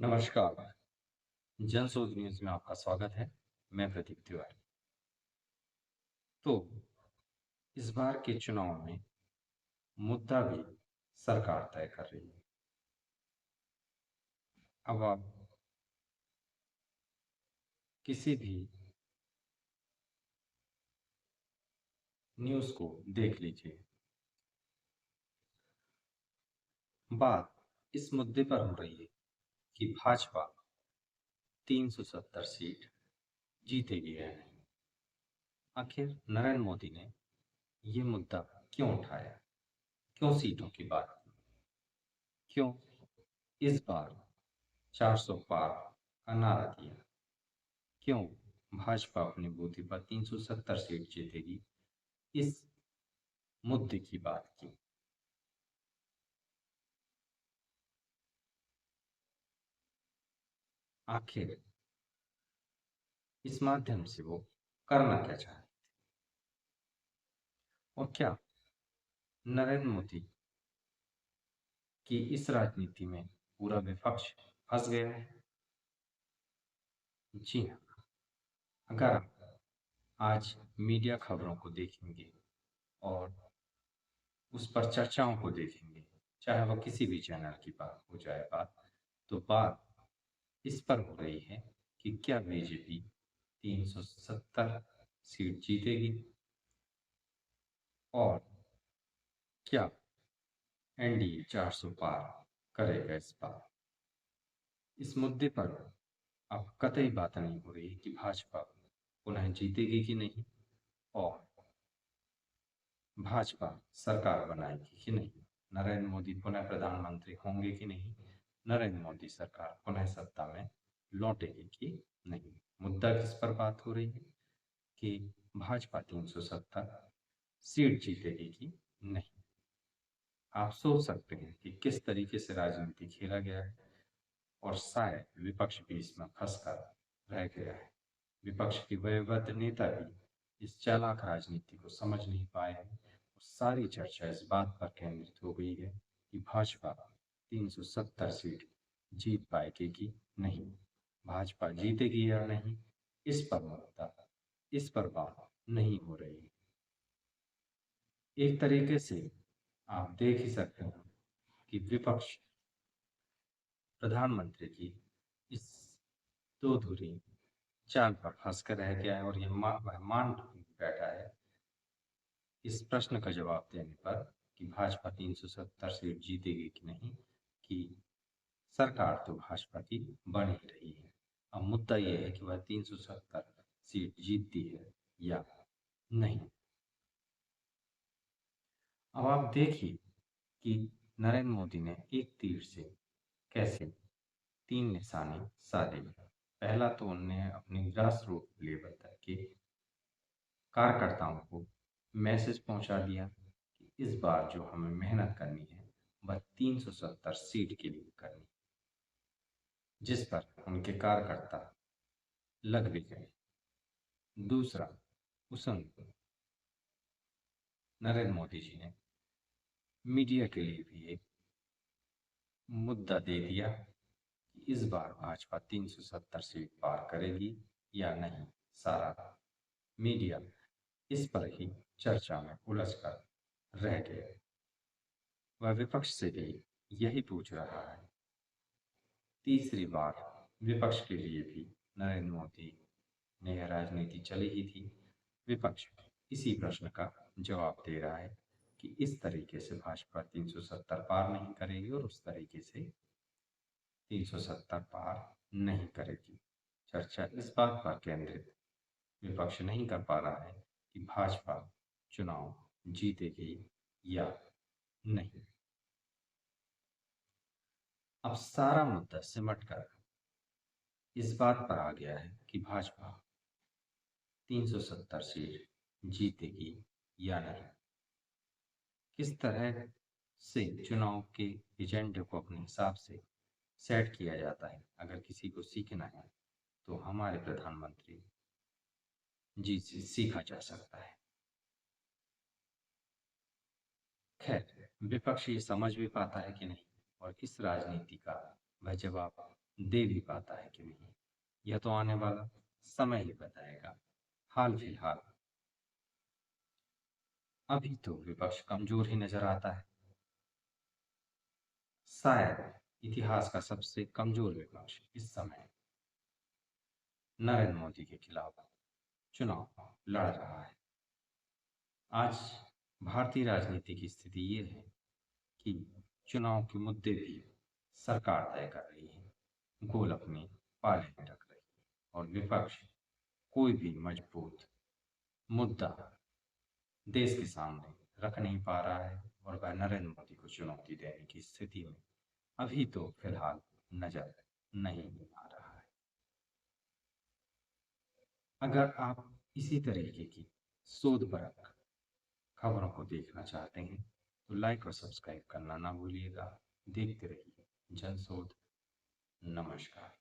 नमस्कार। जनशोध न्यूज में आपका स्वागत है। मैं प्रदीप तिवारी। तो इस बार के चुनाव में मुद्दा भी सरकार तय कर रही है। अब आप किसी भी न्यूज को देख लीजिए, बात इस मुद्दे पर हो रही है कि भाजपा 370 सीट जीतेगी या नहीं। आखिर नरेंद्र मोदी ने ये मुद्दा क्यों उठाया, क्यों सीटों की बात की, क्यों इस बार 400 पार का नारा दिया, क्यों भाजपा अपने बूते पर 370 सीट जीतेगी, इस मुद्दे की बात की। आखिर इस माध्यम से वो करना क्या चाहते और क्या नरेंद्र मोदी की इस राजनीति में पूरा विपक्ष फंस गया है। जी हाँ, अगर आप आज मीडिया खबरों को देखेंगे और उस पर चर्चाओं को देखेंगे, चाहे वह किसी भी चैनल की बात हो जाए तो बात इस पर हो रही है कि क्या बीजेपी 370 सीट जीतेगी और क्या एनडीए 400 पार करेगा इस बार। इस मुद्दे पर अब कतई बात नहीं हो रही कि भाजपा पुनः जीतेगी कि नहीं और भाजपा सरकार बनाएगी कि नहीं, नरेंद्र मोदी पुनः प्रधानमंत्री होंगे कि नहीं, नरेंद्र मोदी सरकार पुनः सत्ता में लौटेगी कि नहीं। मुद्दा किस पर बात हो रही है कि भाजपा 370 सीट जीतेगी कि नहीं। आप सोच सकते हैं कि किस तरीके से राजनीति खेला गया है और शायद विपक्ष भी इसमें फंसकर रह गया है। विपक्ष के वयोवृद्ध नेता भी इस चालाक राजनीति को समझ नहीं पाए हैं और सारी चर्चा इस बात पर केंद्रित हो गई है कि भाजपा 370 सीट जीत पाएगी कि नहीं, भाजपा जीतेगी या नहीं, इस पर बात नहीं हो रही है। एक तरीके से आप देख ही सकते हैं कि विपक्ष प्रधानमंत्री की इस दो धुरी चाल पर फंस कर रह गया है और वह मान बैठा है इस प्रश्न का जवाब देने पर कि भाजपा 370 सीट जीतेगी कि नहीं, कि सरकार तो भाजपा की बन ही रही है। अब मुद्दा यह है कि वह 370 सीट जीतती है या नहीं। अब आप देखिए कि नरेंद्र मोदी ने एक तीर से कैसे तीन निशाने साधे। पहला तो उनने अपनी ग्रास रूट लेवल तक के कार्यकर्ताओं को मैसेज पहुंचा दिया कि इस बार जो हमें मेहनत करनी है वह 370 सीट के लिए करनी, जिस पर उनके कार्यकर्ता लग भी गए। दूसरा, उस नरेंद्र मोदी जी ने मीडिया के लिए भी एक मुद्दा दे दिया कि इस बार भाजपा 370 सीट पार करेगी या नहीं। सारा मीडिया इस पर ही चर्चा में उलझ कर रह गया। वह विपक्ष से भी यही पूछ रहा है। तीसरी बार विपक्ष के लिए भी नरेंद्र मोदी ने यह राजनीति चली ही थी। विपक्ष इसी प्रश्न का जवाब दे रहा है कि इस तरीके से भाजपा 370 पार नहीं करेगी और उस तरीके से 370 पार नहीं करेगी। चर्चा इस बात पर केंद्रित विपक्ष नहीं कर पा रहा है कि भाजपा चुनाव जीतेगी या नहीं। अब सारा मुद्दा सिमट कर इस बात पर आ गया है कि भाजपा 370 सीट जीतेगी या नहीं। किस तरह से चुनाव के एजेंडे को अपने हिसाब से सेट किया जाता है, अगर किसी को सीखना है तो हमारे प्रधानमंत्री जी से सीखा जा सकता है। खैर, विपक्ष ये समझ भी पाता है कि नहीं और इस राजनीति का वह जवाब दे भी पाता है कि नहीं, यह तो आने वाला समय ही बताएगा। हाल फिलहाल अभी तो विपक्ष कमजोर ही नजर आता है, शायद इतिहास का सबसे कमजोर विपक्ष इस समय नरेंद्र मोदी के खिलाफ चुनाव लड़ रहा है। आज भारतीय राजनीति की स्थिति ये है कि चुनाव के मुद्दे भी सरकार तय कर रही है, गोल अपने पाले में रख रही है, और विपक्ष कोई भी मजबूत मुद्दा देश के सामने रख नहीं पा रहा है, और वह नरेंद्र मोदी को चुनौती देने की स्थिति में अभी तो फिलहाल नजर नहीं आ रहा है। अगर आप इसी तरीके की शोधपरक खबरों को देखना चाहते हैं तो लाइक और सब्सक्राइब करना ना भूलिएगा। देखते रहिए जनशोध। नमस्कार।